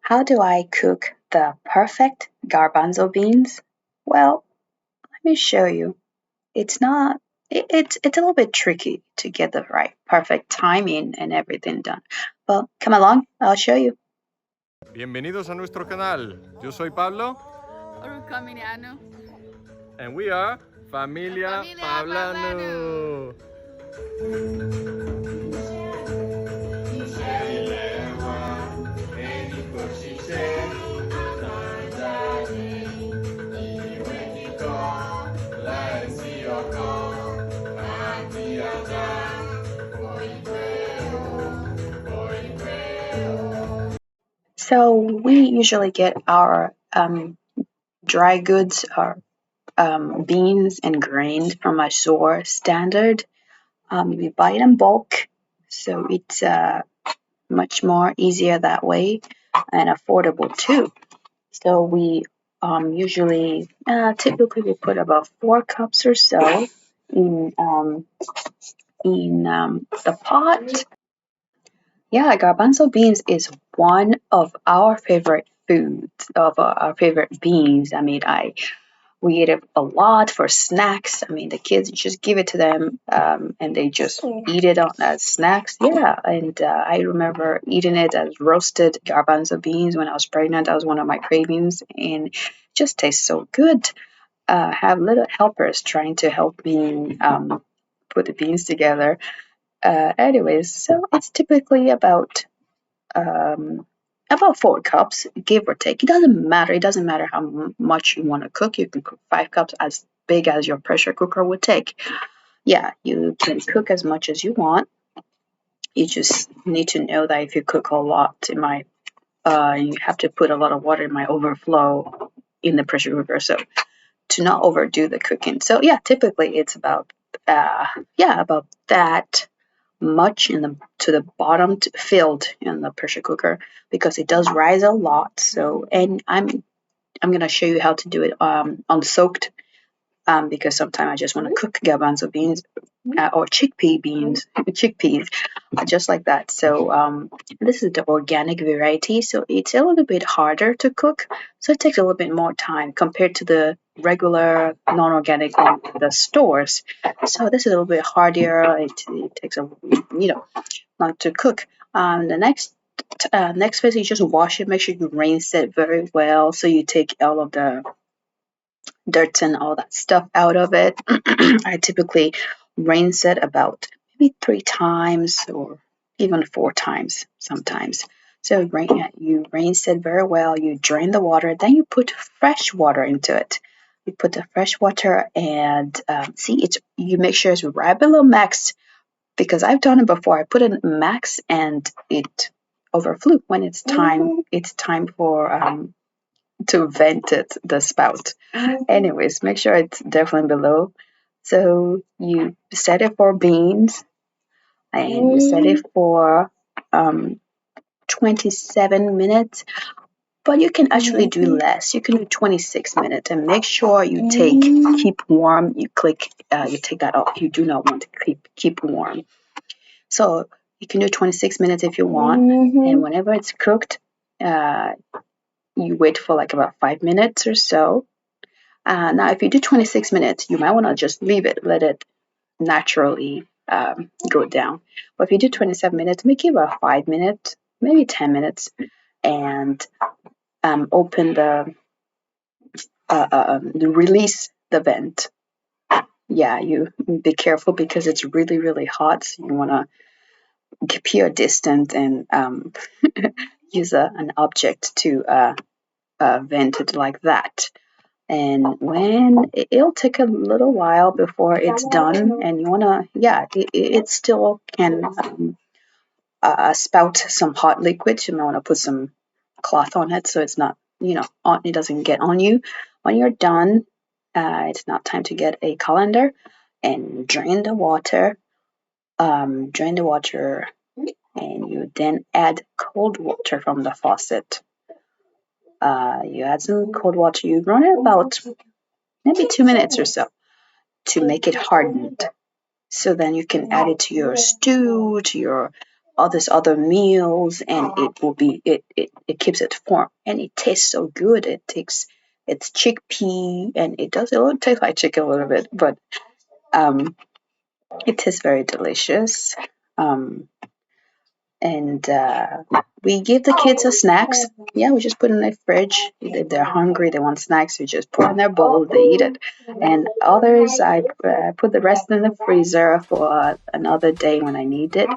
How do I cook the perfect garbanzo beans? Well, let me show you. It's not it's a little bit tricky to get the right perfect timing and everything done. But come along, I'll show you. Bienvenidos a nuestro canal. Yo soy Pablo. And we are Familia Pablanu. So we usually get our dry goods, our beans and grains from a store standard. We buy it in bulk, so it's much more easier that way and affordable too. So we usually, typically, we put about 4 cups or so in the pot. Yeah, garbanzo beans is one of our favorite foods, of our favorite beans. I mean, we eat it a lot for snacks. I mean, the kids, you just give it to them, and they just eat it on as snacks. Yeah, and I remember eating it as roasted garbanzo beans when I was pregnant. That was one of my cravings, and it just tastes so good. Have little helpers trying to help me put the beans together. Anyways, so it's typically about 4 cups, give or take. It doesn't matter. It doesn't matter how much you want to cook. You can cook 5 cups, as big as your pressure cooker would take. Yeah, you can cook as much as you want. You just need to know that if you cook a lot, you have to put a lot of water. It might overflow in the pressure cooker. So to not overdo the cooking. So yeah, typically it's about about that much to the bottom filled in the pressure cooker, because it does rise a lot. So, and I'm gonna show you how to do it unsoaked, because sometimes I just want to cook garbanzo beans or chickpeas, just like that. So this is the organic variety, so it's a little bit harder to cook. So it takes a little bit more time compared to the regular non-organic one in the stores. So this is a little bit harder. It takes a long to cook. The next phase, you just wash it. Make sure you rinse it very well, so you take all of the dirt and all that stuff out of it. I typically rinse it about maybe 3 times or even 4 times sometimes. So you rinse it very well, you drain the water, then you put fresh water into it. You put the fresh water and you make sure it's right below max, because I've done it before. I put it max and it overflew when it's time. It's time for to vent it, the spout. Anyways, make sure it's definitely below. So you set it for beans and you set it for 27 minutes, but you can actually do less. You can do 26 minutes, and make sure you keep warm. You take that off. You do not want to keep warm. So you can do 26 minutes if you want, and whenever it's cooked, you wait for like about 5 minutes or so. Now, if you do 26 minutes, you might want to just leave it, let it naturally go down. But if you do 27 minutes, make it about 5 minutes, maybe 10 minutes, and open release the vent. Yeah, you be careful because it's really, really hot. So you want to keep your distance and use an object to vent it like that. And when it'll take a little while before it's done, and you wanna, it still can spout some hot liquid. You might want to put some cloth on it so it's not, it doesn't get on you. When you're done, it's not time to get a colander and drain the water. And you then add cold water from the faucet. You add some cold water. You run it about maybe 2 minutes or so to make it hardened. So then you can add it to your stew, to your all these other meals, and it keeps its form, and it tastes so good. It's chickpea, and it taste like chicken a little bit, but um, it tastes very delicious. Um, and we give the kids a snacks. Yeah, we just put it in the fridge. If they're hungry, they want snacks, we just put it in their bowl, they eat it. And others, I put the rest in the freezer for another day when I need it.